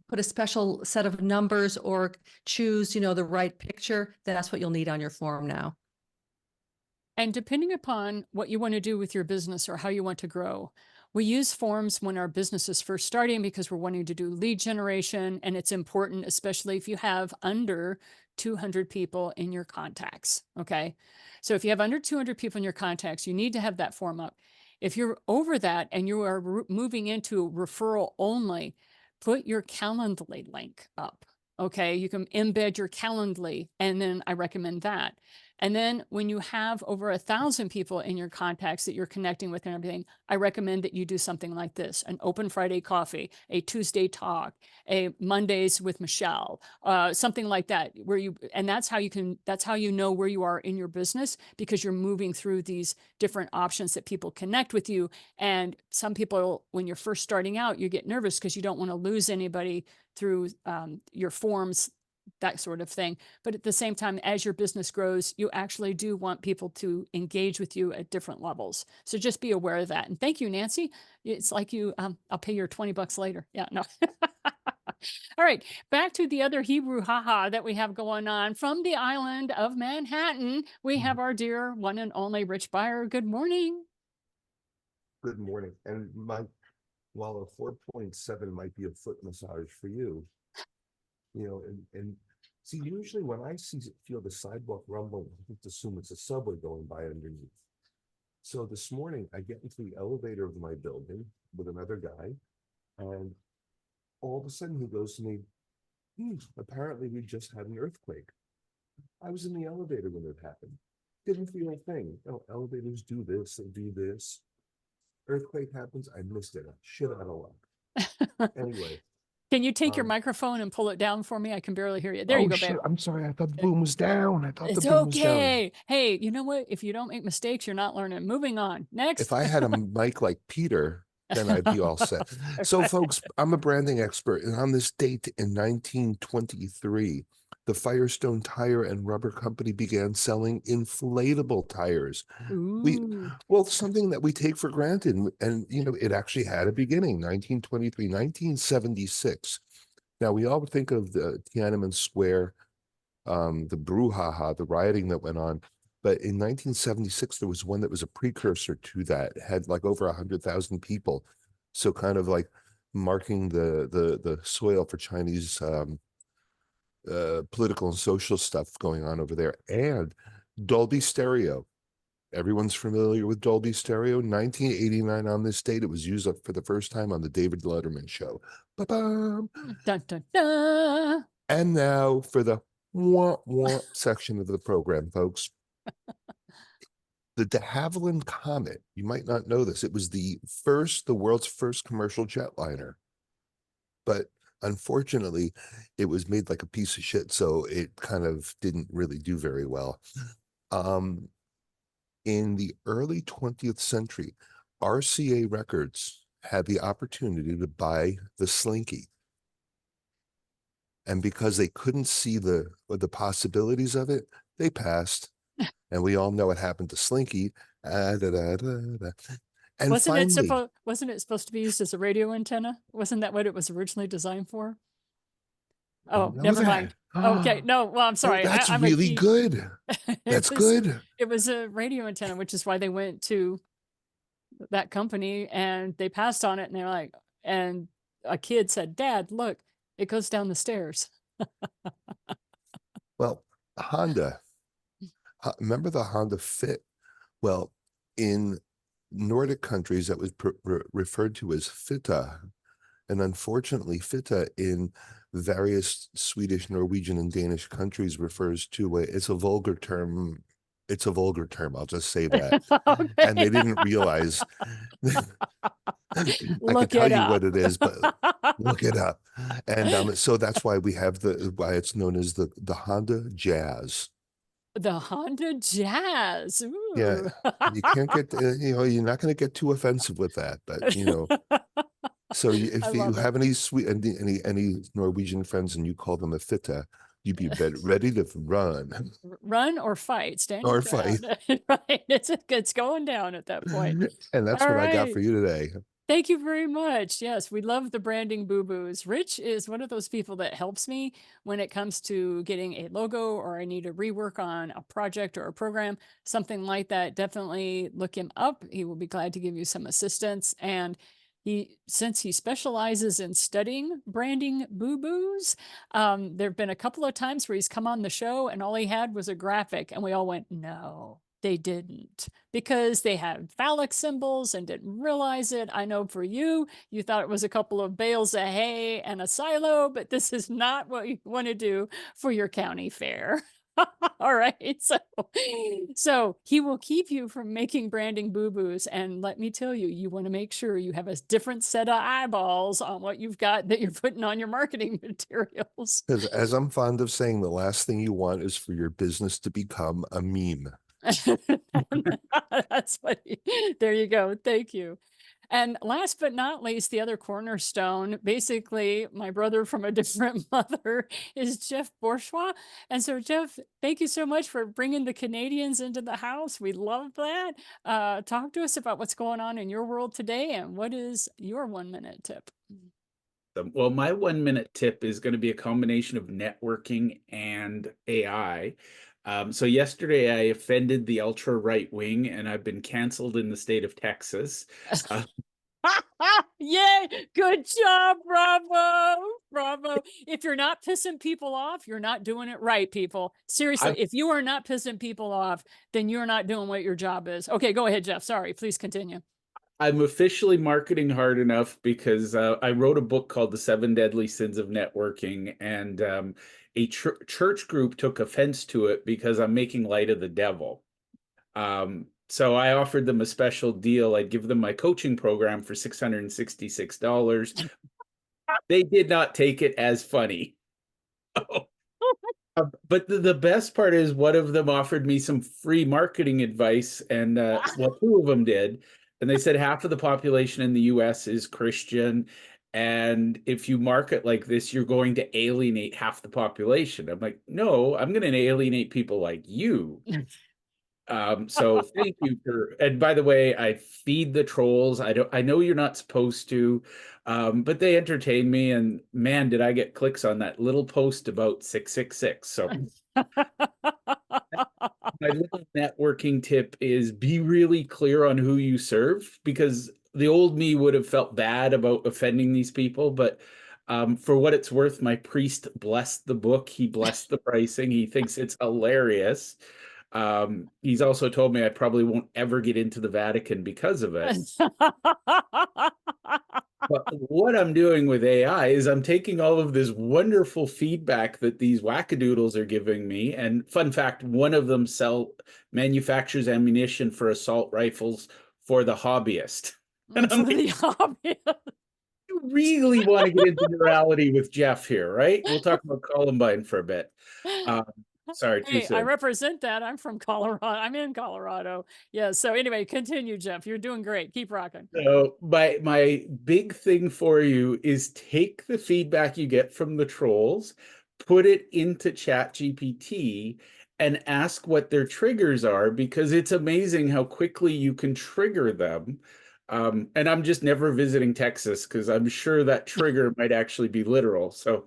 put a special set of numbers or choose, the right picture. That's what you'll need on your form now. And depending upon what you want to do with your business or how you want to grow, we use forms when our business is first starting because we're wanting to do lead generation. And it's important, especially if you have under 200 people in your contacts. Okay. So if you have under 200 people in your contacts, you need to have that form up. If you're over that and you are moving into referral only, put your Calendly link up. Okay, you can embed your Calendly, and then I recommend that. And then when you have over 1,000 people in your contacts that you're connecting with and everything, I recommend that you do something like this: an open Friday coffee, a Tuesday talk, a Mondays with Michelle, something like that, and that's how you know where you are in your business, because you're moving through these different options that people connect with you. And some people, when you're first starting out, you get nervous because you don't want to lose anybody through your forms, that sort of thing. But at the same time, as your business grows, you actually do want people to engage with you at different levels. So just be aware of that. And thank you, Nancy. It's like I'll pay your $20 later. Yeah, no. All right, back to the other Hebrew haha that we have going on from the island of Manhattan. We have our dear one and only Rich Beyer. Good morning. Good morning. And while a 4.7 might be a foot massage for you, and see, usually when I feel the sidewalk rumble, I just assume it's a subway going by underneath. So this morning I get into the elevator of my building with another guy, and all of a sudden he goes to me, apparently we just had an earthquake. I was in the elevator when it happened. Didn't feel a thing. Elevators do this and do this. Earthquake happens, I missed it. Shit out of luck. Anyway, Can you take your Um, microphone and pull it down for me? I can barely hear you. There you Oh, go, shit. babe. I'm sorry. I thought the boom was down. I thought the It's boom was down. okay. Hey, you know what? If you don't make mistakes, you're not learning. Moving on. Next. If I had a mic like Peter, then I'd be all set. So, folks, I'm a branding expert, and on this date in 1923, the Firestone Tire and Rubber Company began selling inflatable tires. Ooh. Well, something that we take for granted, and you know, it actually had a beginning. 1923, 1976. Now we all think of the Tiananmen Square, the brouhaha, the rioting that went on. But in 1976, there was one that was a precursor to that. It had like over 100,000 people. So kind of like marking the soil for Chinese political and social stuff going on over there. And Dolby Stereo. Everyone's familiar with Dolby Stereo. 1989 on this date, it was used up for the first time on the David Letterman show. Ba-bam. Dun, dun, dun. And now for the wah wah section of the program, folks. The de Havilland Comet, you might not know this. It was the world's first commercial jetliner. But unfortunately, it was made like a piece of shit, so it kind of didn't really do very well. In the early 20th century, RCA Records had the opportunity to buy the Slinky. And because they couldn't see the possibilities of it, they passed. And we all know what happened to Slinky. And Wasn't finally, it supposed to be used as a radio antenna? Wasn't that what it was originally designed for? Oh, know never that. mind. Okay, no, well, I'm Oh, sorry. that's I'm a really geek. good. That's good. It was a radio antenna, which is why they went to that company and they passed on it, and they're like, and a kid said, "Dad, look, it goes down the stairs." Well, Honda. Remember the Honda Fit? Well, in Nordic countries, that was referred to as Fitta. And unfortunately, Fitta in various Swedish, Norwegian, and Danish countries refers to it's a vulgar term. It's a vulgar term. I'll just say that. Okay. And they didn't realize. I can tell you what it is, but look it up. And so that's why we have why it's known as the Honda Jazz. The Honda Jazz. Ooh. Yeah, you can't get, you're not going to get too offensive with that, but so if you have any Norwegian friends and you call them a fitta, you'd be ready to run. Run or fight, stand or your fight. ground. Right, it's going down at that point. And that's All what I got right. for you today. Thank you very much. Yes, we love the branding boo-boos. Rich is one of those people that helps me when it comes to getting a logo, or I need to rework on a project or a program, something like that. Definitely look him up. He will be glad to give you some assistance. And since he specializes in studying branding boo-boos, there have been a couple of times where he's come on the show and all he had was a graphic, and we all went, no. They didn't, because they had phallic symbols and didn't realize it. I know for you, you thought it was a couple of bales of hay and a silo, but this is not what you want to do for your county fair. All right. So he will keep you from making branding boo-boos. And let me tell you, you want to make sure you have a different set of eyeballs on what you've got that you're putting on your marketing materials. Because as I'm fond of saying, the last thing you want is for your business to become a meme. That's funny. There you go. Thank you. And last but not least, the other cornerstone, basically my brother from a different mother, is Jeff Bourgeois. And so Jeff, thank you so much for bringing the Canadians into the house. We love that. Talk to us about what's going on in your world today, and what is your 1-minute tip? Well, my 1-minute tip is going to be a combination of networking and AI. So yesterday I offended the ultra right wing, and I've been canceled in the state of Texas. Yay! Good job! Bravo! Bravo! If you're not pissing people off, you're not doing it right, people. Seriously, if you are not pissing people off, then you're not doing what your job is. Okay, go ahead, Jeff. Sorry, please continue. I'm officially marketing hard enough because I wrote a book called The 7 Deadly Sins of Networking, and a church group took offense to it because I'm making light of the devil. So I offered them a special deal. I'd give them my coaching program for $666. They did not take it as funny. But the best part is one of them offered me some free marketing advice, and well, two of them did. And they said half of the population in the US is Christian. And if you market like this, you're going to alienate half the population. I'm like, no, I'm going to alienate people like you. So thank you for, and by the way, I feed the trolls. I know you're not supposed to, but they entertain me, and man, did I get clicks on that little post about 666. So my little networking tip is be really clear on who you serve, because the old me would have felt bad about offending these people, but for what it's worth, my priest blessed the book. He blessed the pricing. He thinks it's hilarious. He's also told me I probably won't ever get into the Vatican because of it. But what I'm doing with AI is I'm taking all of this wonderful feedback that these wackadoodles are giving me. And fun fact, one of them manufactures ammunition for assault rifles for the hobbyist. And I'm For the hobbyist. You really want to get into morality with Jeff here, right? We'll talk about Columbine for a bit. Sorry, too Hey, I soon. represent that. I'm from Colorado. I'm in Colorado. Yeah. So anyway, continue, Jeff. You're doing great. Keep rocking. So my big thing for you is take the feedback you get from the trolls, put it into Chat GPT, and ask what their triggers are, because it's amazing how quickly you can trigger them. And I'm just never visiting Texas because I'm sure that trigger might actually be literal. So,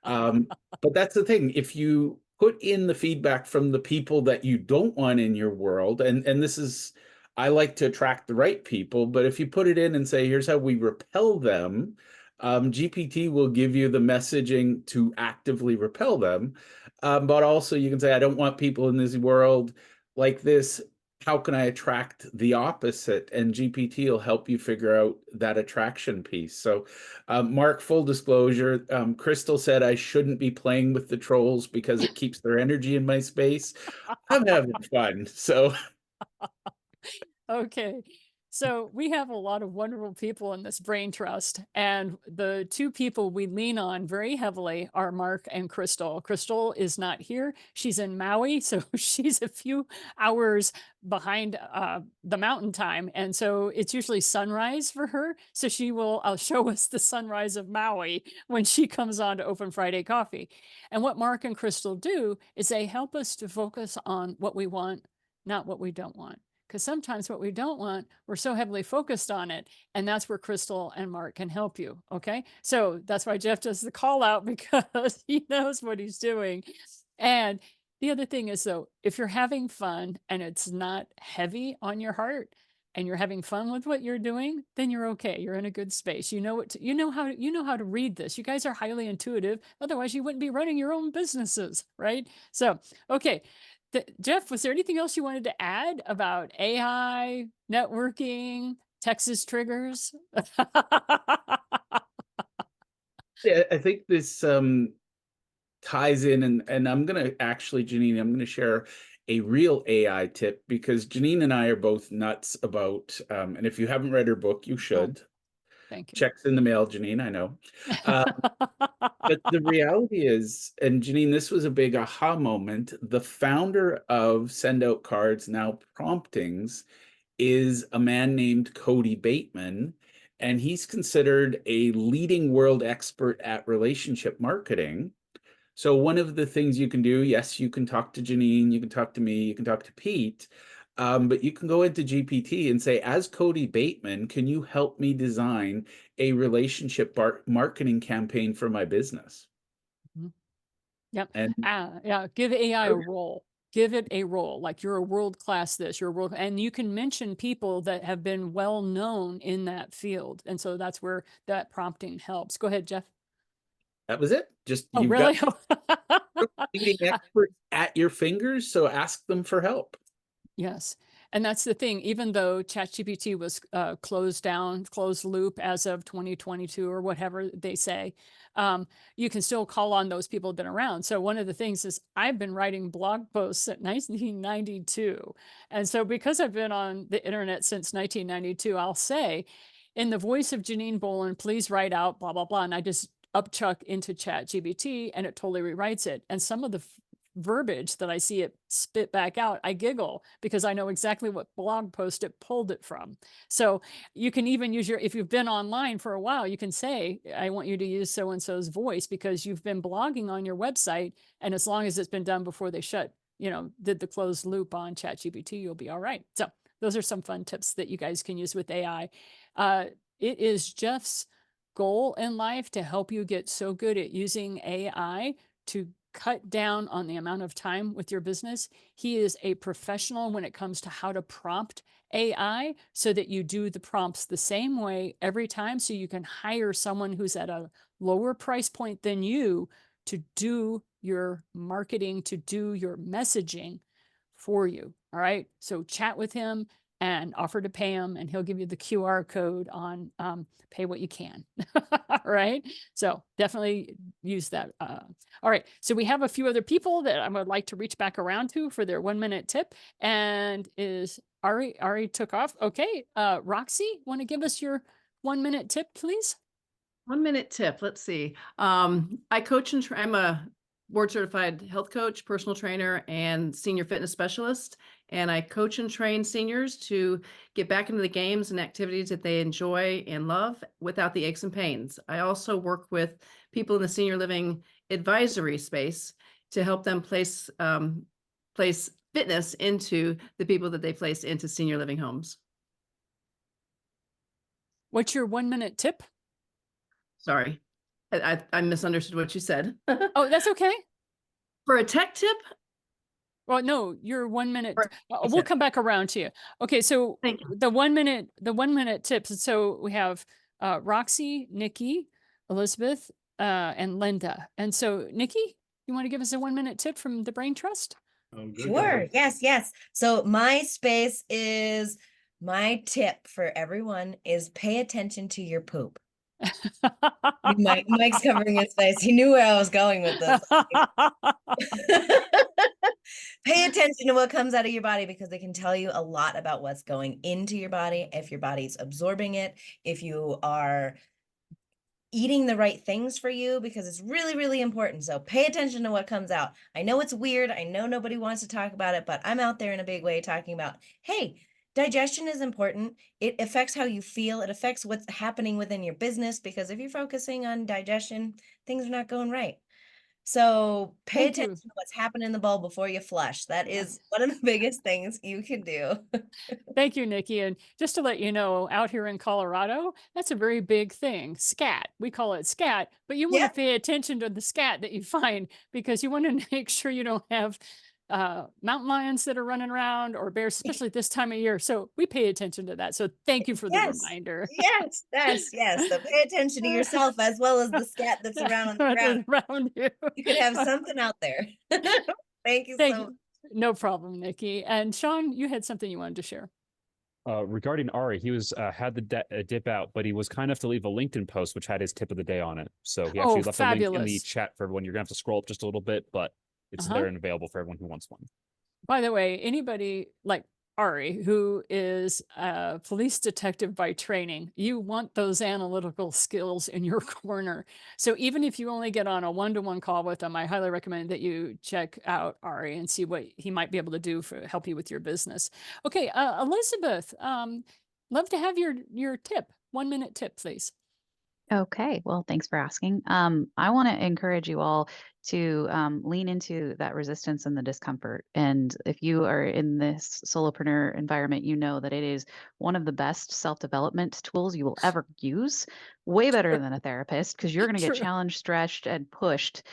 but that's the thing. If you put in the feedback from the people that you don't want in your world, and this is, I like to attract the right people, but if you put it in and say, here's how we repel them, GPT will give you the messaging to actively repel them. But also you can say, I don't want people in this world like this. How can I attract the opposite? And GPT will help you figure out that attraction piece. So, Mark, full disclosure, Crystal said I shouldn't be playing with the trolls because it keeps their energy in my space. I'm having fun. So, Okay. So we have a lot of wonderful people in this brain trust, and the two people we lean on very heavily are Mark and Crystal. Crystal is not here. She's in Maui, so she's a few hours behind the mountain time. And so it's usually sunrise for her. So she will show us the sunrise of Maui when she comes on to Open Friday Coffee. And what Mark and Crystal do is they help us to focus on what we want, not what we don't want. Because sometimes what we don't want, we're so heavily focused on it. And that's where Crystal and Mark can help you. Okay. So that's why Jeff does the call out, because he knows what he's doing. And the other thing is, though, if you're having fun and it's not heavy on your heart and you're having fun with what you're doing, then you're okay. You're in a good space. You know what you know how to read this. You guys are highly intuitive. Otherwise, you wouldn't be running your own businesses, right? So, okay. Jeff, was there anything else you wanted to add about AI, networking, Texas triggers? yeah, I think this ties in, and I'm going to actually, Janine, I'm going to share a real AI tip, because Janine and I are both nuts about, and if you haven't read her book, you should. Thank you. Checks in the mail, Janine, I know. But the reality is, and Janine, this was a big aha moment, the founder of Send Out Cards, now Promptings, is a man named Cody Bateman, and he's considered a leading world expert at relationship marketing. So one of the things you can do, yes, you can talk to Janine, you can talk to me, you can talk to Pete, but you can go into GPT and say, as Cody Bateman, can you help me design a relationship marketing campaign for my business? Yep. And yeah, give AI a role. Give it a role, like you're a world-class this, you're a world, and you can mention people that have been well known in that field. And so that's where that prompting helps. Go ahead, Jeff. that was it. Just Oh, you've really? got leading experts at your fingers, so ask them for help. Yes. And that's the thing, even though ChatGPT was closed loop as of 2022 or whatever they say, you can still call on those people that are around. So one of the things is I've been writing blog posts since 1992. And so because I've been on the internet since 1992, I'll say, in the voice of Janine Bolin, please write out blah, blah, blah. And I just upchuck into ChatGPT and it totally rewrites it. And some of the verbiage that I see it spit back out, I giggle because I know exactly what blog post it pulled it from. So you can even use if you've been online for a while, you can say, I want you to use so-and-so's voice because you've been blogging on your website. And as long as it's been done before they did the closed loop on ChatGPT, you'll be all right. So those are some fun tips that you guys can use with AI. It is Jeff's goal in life to help you get so good at using AI to cut down on the amount of time with your business. He is a professional when it comes to how to prompt AI so that you do the prompts the same way every time, so you can hire someone who's at a lower price point than you to do your marketing, to do your messaging for you. All right. So chat with him and offer to pay him, and he'll give you the QR code on pay what you can. All right. So definitely use that. All right. So we have a few other people that I would like to reach back around to for their 1 minute tip. And is Ari took off. Okay. Roxy, want to give us your 1 minute tip, please? 1 minute tip. Let's see. I coach and I'm a board certified health coach, personal trainer, and senior fitness specialist. And I coach and train seniors to get back into the games and activities that they enjoy and love without the aches and pains. I also work with people in the senior living advisory space to help them place fitness into the people that they place into senior living homes. What's your 1 minute tip? Sorry, I misunderstood what you said. Oh, that's okay. For a tech tip? Well, no, your 1 minute. We'll come back around to you. Okay, so the 1 minute tips. So we have Roxy, Nikki, Elizabeth, and Linda. And so, Nikki, you want to give us a 1 minute tip from the Brain Trust? Oh, good. Sure. Yes. So my tip for everyone is pay attention to your poop. Mike's covering his face. He knew where I was going with this. Pay attention to what comes out of your body, because they can tell you a lot about what's going into your body, if your body's absorbing it, if you are eating the right things for you, because it's really, really important. So pay attention to what comes out. I know it's weird. I know nobody wants to talk about it, but I'm out there in a big way talking about, hey, digestion is important. It affects how you feel. It affects what's happening within your business, because if you're focusing on digestion, things are not going right. So pay attention to what's happening in the bowl before you flush. That is one of the biggest things you can do. Thank you, Nikki. And just to let you know, out here in Colorado, that's a very big thing. Scat. We call it scat, but you want to pay attention to the scat that you find, because you want to make sure you don't have mountain lions that are running around, or bears, especially this time of year. So we pay attention to that. So thank you for the reminder. Yes. So pay attention to yourself as well as the scat that's around on the ground. Around you. You could have something out there. Thank you so much. No problem, Nikki. And Sean, you had something you wanted to share. Regarding Ari, he was had the dip out, but he was kind enough to leave a LinkedIn post which had his tip of the day on it. So he actually left a link in the chat for everyone. You're gonna have to scroll up just a little bit, but it's there and available for everyone who wants one. By the way, anybody like Ari, who is a police detective by training, you want those analytical skills in your corner. So even if you only get on a one-to-one call with him, I highly recommend that you check out Ari and see what he might be able to do for help you with your business. Okay, Elizabeth, love to have your tip. 1 minute tip, please. Okay, well, thanks for asking. I want to encourage you all to lean into that resistance and the discomfort. And if you are in this solopreneur environment, you know that it is one of the best self-development tools you will ever use, way better than a therapist, because you're going to get challenged, stretched, and pushed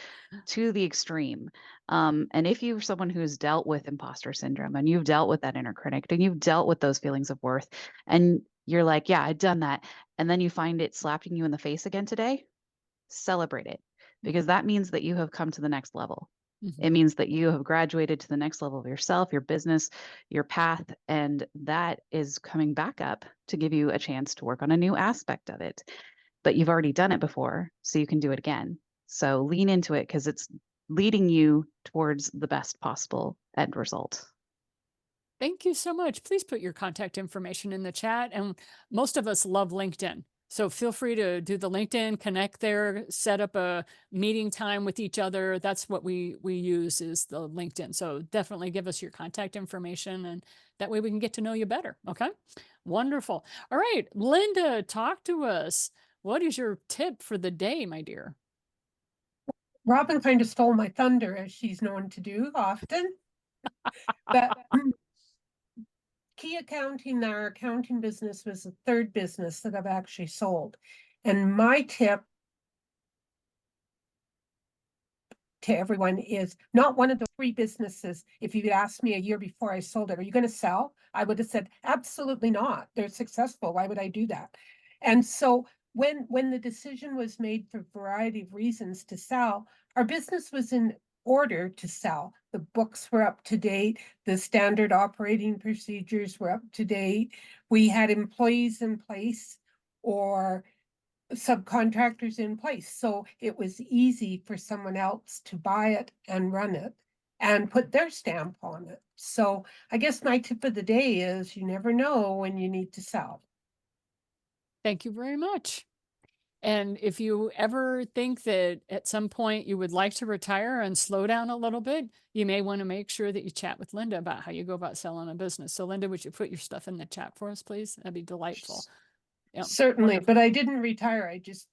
to the extreme. And if you're someone who's dealt with imposter syndrome, and you've dealt with that inner critic, and you've dealt with those feelings of worth, and you're like, yeah, I've done that, and then you find it slapping you in the face again today, celebrate it, because that means that you have come to the next level. It means that you have graduated to the next level of yourself, your business, your path, and that is coming back up to give you a chance to work on a new aspect of it. But you've already done it before, so you can do it again. So lean into it, because it's leading you towards the best possible end result. Thank you so much. Please put your contact information in the chat. And most of us love LinkedIn. So feel free to do the LinkedIn, connect there, set up a meeting time with each other. That's what we use is the LinkedIn. So definitely give us your contact information, and that way we can get to know you better. Okay. Wonderful. All right, Linda, talk to us. What is your tip for the day, my dear? Robin kind of stole my thunder, as she's known to do often. But Key Accounting, our accounting business, was the third business that I've actually sold. And my tip to everyone is not one of the three businesses. If you'd asked me a year before I sold it, are you going to sell? I would have said, absolutely not. They're successful. Why would I do that? And so when the decision was made for a variety of reasons to sell, our business was in order to sell. The books were up to date. The standard operating procedures were up to date. We had employees in place or subcontractors in place. So it was easy for someone else to buy it and run it and put their stamp on it. So I guess my tip of the day is you never know when you need to sell. Thank you very much. And if you ever think that at some point you would like to retire and slow down a little bit, you may want to make sure that you chat with Linda about how you go about selling a business. So Linda, would you put your stuff in the chat for us, please? That'd be delightful. Yeah, certainly, but I didn't retire. I just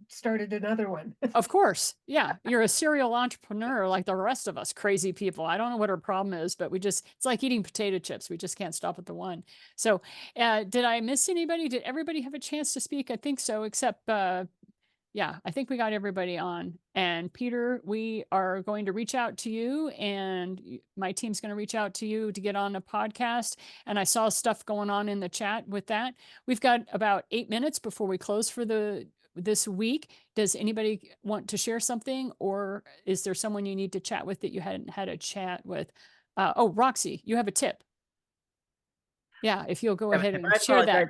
started another one. Of course. Yeah. You're a serial entrepreneur like the rest of us crazy people. I don't know what our problem is, but it's like eating potato chips. We just can't stop at the one. So did I miss anybody? Did everybody have a chance to speak? I think so, except yeah, I think we got everybody on. And Peter, we are going to reach out to you, and my team's going to reach out to you to get on a podcast. And I saw stuff going on in the chat with that. We've got about 8 minutes before we close for this week. Does anybody want to share something, or is there someone you need to chat with that you hadn't had a chat with? Oh, Roxy, you have a tip. Yeah, if you'll go ahead and share that.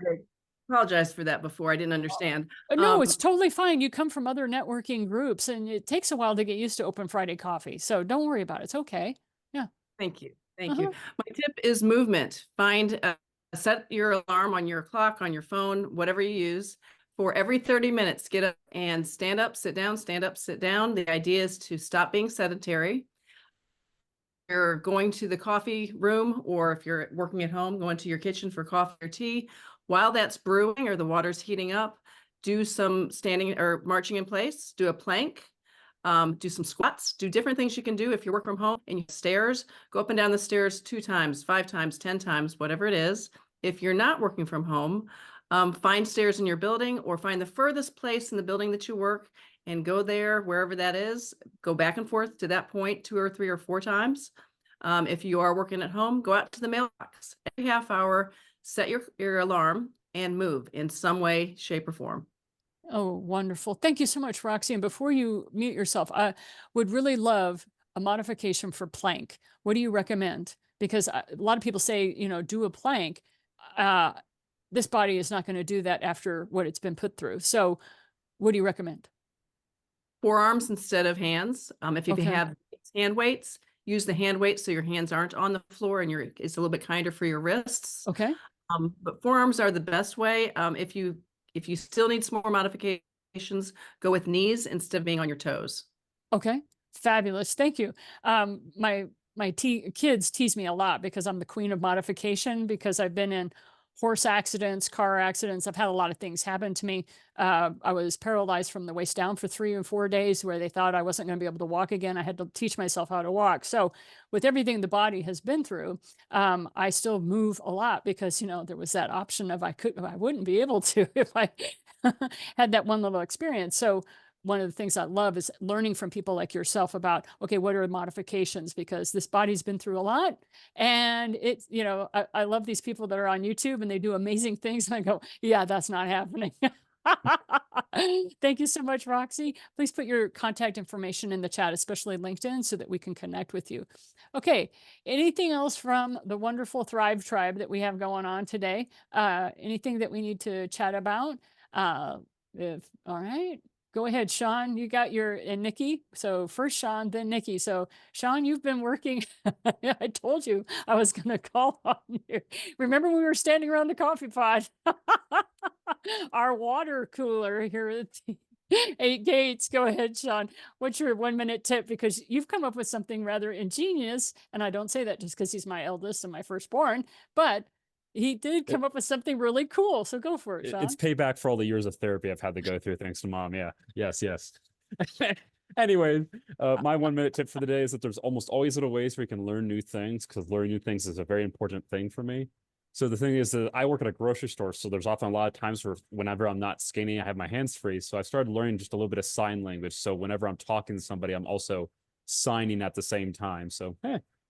Apologize for that before. I didn't understand. No, it's totally fine. You come from other networking groups, and it takes a while to get used to Open Friday Coffee. So don't worry about it. It's okay. Yeah. Thank you. Thank you. My tip is movement. Set your alarm on your clock, on your phone, whatever you use. For every 30 minutes, get up and stand up, sit down, stand up, sit down. The idea is to stop being sedentary. You're going to the coffee room, or if you're working at home, going to your kitchen for coffee or tea. While that's brewing or the water's heating up, do some standing or marching in place, do a plank, do some squats, do different things you can do. If you work from home and you have stairs, go up and down the stairs 2 times, 5 times, 10 times, whatever it is. If you're not working from home, find stairs in your building, or find the furthest place in the building that you work and go there, wherever that is. Go back and forth to that point 2 or 3 or 4 times. If you are working at home, go out to the mailbox every half hour, set your alarm, and move in some way, shape, or form. Oh, wonderful. Thank you so much, Roxy. And before you mute yourself, I would really love a modification for plank. What do you recommend? Because a lot of people say, do a plank. This body is not going to do that after what it's been put through. So what do you recommend? Forearms instead of hands. If you have hand weights, use the hand weights so your hands aren't on the floor, and it's a little bit kinder for your wrists. Okay. But forearms are the best way. If you still need some more modifications, go with knees instead of being on your toes. Okay. Fabulous. Thank you. My kids tease me a lot because I'm the queen of modification, because I've been in horse accidents, car accidents. I've had a lot of things happen to me. I was paralyzed from the waist down for 3 or 4 days, where they thought I wasn't going to be able to walk again. I had to teach myself how to walk. So with everything the body has been through, I still move a lot because, there was that option of I wouldn't be able to if I had that one little experience. So one of the things I love is learning from people like yourself about, okay, what are the modifications? Because this body's been through a lot, and it's, I love these people that are on YouTube and they do amazing things. And I go, yeah, that's not happening. Thank you so much, Roxy. Please put your contact information in the chat, especially LinkedIn, so that we can connect with you. Okay. Anything else from the wonderful Thrive Tribe that we have going on today? Anything that we need to chat about? All right. Go ahead, Sean. You got and Nikki. So first Sean, then Nikki. So Sean, you've been working. I told you I was going to call on you. Remember we were standing around the coffee pot. our water cooler here at the 8 Gates. Go ahead, Sean. What's your 1 minute tip? Because you've come up with something rather ingenious, and I don't say that just because he's my eldest and my firstborn, but he did come up with something really cool. So go for it, Sean. It's payback for all the years of therapy I've had to go through thanks to mom. Yeah. Yes. Anyway, my 1 minute tip for the day is that there's almost always little ways where you can learn new things, because learning new things is a very important thing for me. So the thing is that I work at a grocery store, so there's often a lot of times where whenever I'm not scanning, I have my hands free. So I started learning just a little bit of sign language. So whenever I'm talking to somebody, I'm also signing at the same time. So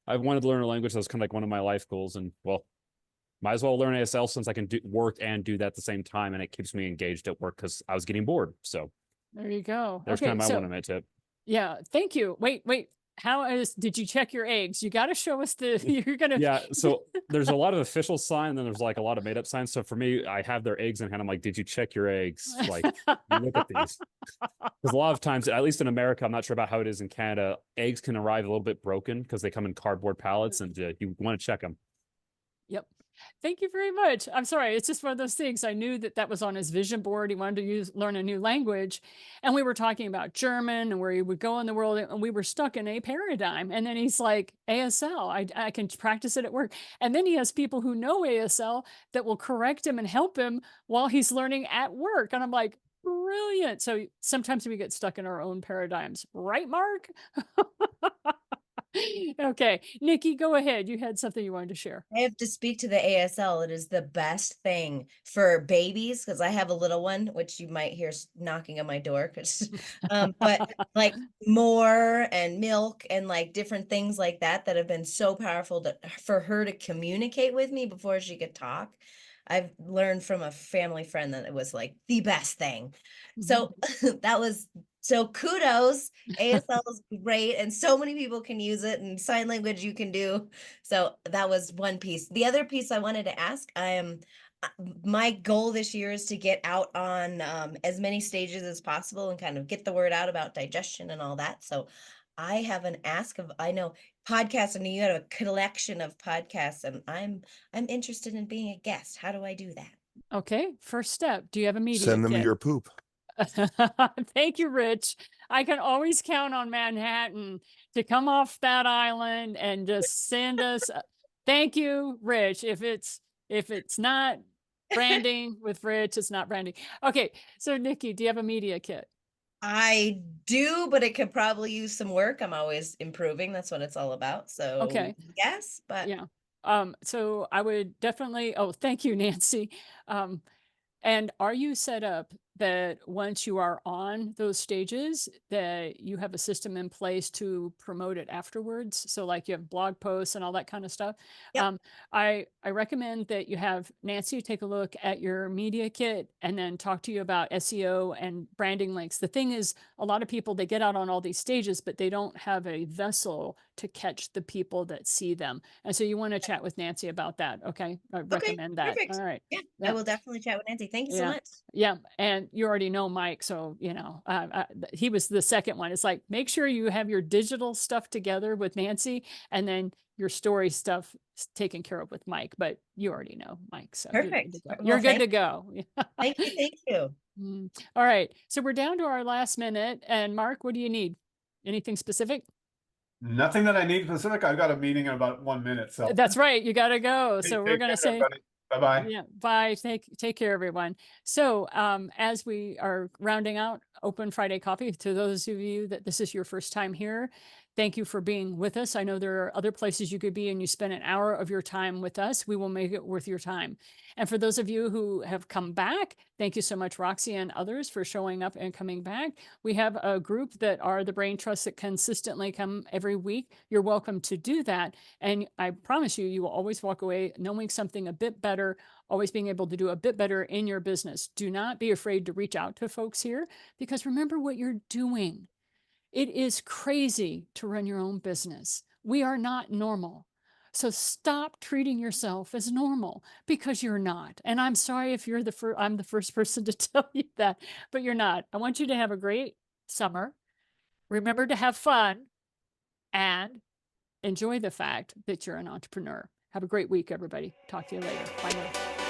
I've wanted to learn a language. That was kind of like one of my life goals, and well, might as well learn ASL since I can do work and do that at the same time, and it keeps me engaged at work because I was getting bored. So there you go. There's kind of my 1 minute tip. Yeah, thank you. Wait. Did you check your eggs? You got to show us you're going to. Yeah, so there's a lot of official sign, and then there's like a lot of made up signs. So for me, I have their eggs in hand. I'm like, did you check your eggs? Like, look at these. Because a lot of times, at least in America, I'm not sure about how it is in Canada, eggs can arrive a little bit broken because they come in cardboard pallets, and you want to check them. Yep. Thank you very much. I'm sorry. It's just one of those things. I knew that was on his vision board. He wanted to learn a new language. And we were talking about German and where he would go in the world. And we were stuck in a paradigm. And then he's like, ASL, I can practice it at work. And then he has people who know ASL that will correct him and help him while he's learning at work. And I'm like, brilliant. So sometimes we get stuck in our own paradigms. Right, Mark? Okay, Nikki, go ahead. You had something you wanted to share. I have to speak to the ASL. It is the best thing for babies because I have a little one, which you might hear knocking on my door. But like more and milk and like different things like that have been so powerful for her to communicate with me before she could talk. I've learned from a family friend that it was like the best thing. So so kudos. ASL is great and so many people can use it, and sign language you can do. So that was one piece. The other piece I wanted to ask, my goal this year is to get out on as many stages as possible and kind of get the word out about digestion and all that. So I have an ask of, I know podcasts, and you have a collection of podcasts, and I'm interested in being a guest. How do I do that? Okay, first step. Do you have a media Send them kit? your poop. Thank you, Rich. I can always count on Manhattan to come off that island and just send us. Thank you, Rich. If it's not branding with Rich, it's not branding. Okay, so Nikki, do you have a media kit? I do, but it could probably use some work. I'm always improving. That's what it's all about. So okay, yes, but yeah. So I would definitely. Oh, thank you, Nancy. And are you set up that once you are on those stages, that you have a system in place to promote it afterwards? So like you have blog posts and all that kind of stuff. Yep. I recommend that you have Nancy take a look at your media kit and then talk to you about SEO and branding links. The thing is, a lot of people, they get out on all these stages, but they don't have a vessel to catch the people that see them. And so you want to chat with Nancy about that. Okay. I recommend that. Perfect. All right. Yeah, Yep. I will definitely chat with Nancy. Thank you so much. Yeah. And you already know Mike. So, he was the second one. It's like, make sure you have your digital stuff together with Nancy and then your story stuff taken care of with Mike, but you already know Mike. So perfect. You're good to go. Thank you. Thank you. All right. So we're down to our last minute. And Mark, what do you need? Anything specific? Nothing that I need specific. I've got a meeting in about 1 minute. So that's right. You got to go. So we're going to say, bye-bye. Yeah, bye. Take care, everyone. So as we are rounding out Open Friday Coffee, to those of you that this is your first time here, thank you for being with us. I know there are other places you could be and you spend an hour of your time with us. We will make it worth your time. And for those of you who have come back, thank you so much, Roxy and others, for showing up and coming back. We have a group that are the Brain Trust that consistently come every week. You're welcome to do that. And I promise you, you will always walk away knowing something a bit better, always being able to do a bit better in your business. Do not be afraid to reach out to folks here, because remember what you're doing. It is crazy to run your own business. We are not normal. So stop treating yourself as normal, because you're not. And I'm sorry if you're I'm the first person to tell you that, but you're not. I want you to have a great summer. Remember to have fun and enjoy the fact that you're an entrepreneur. Have a great week, everybody. Talk to you later. Bye now.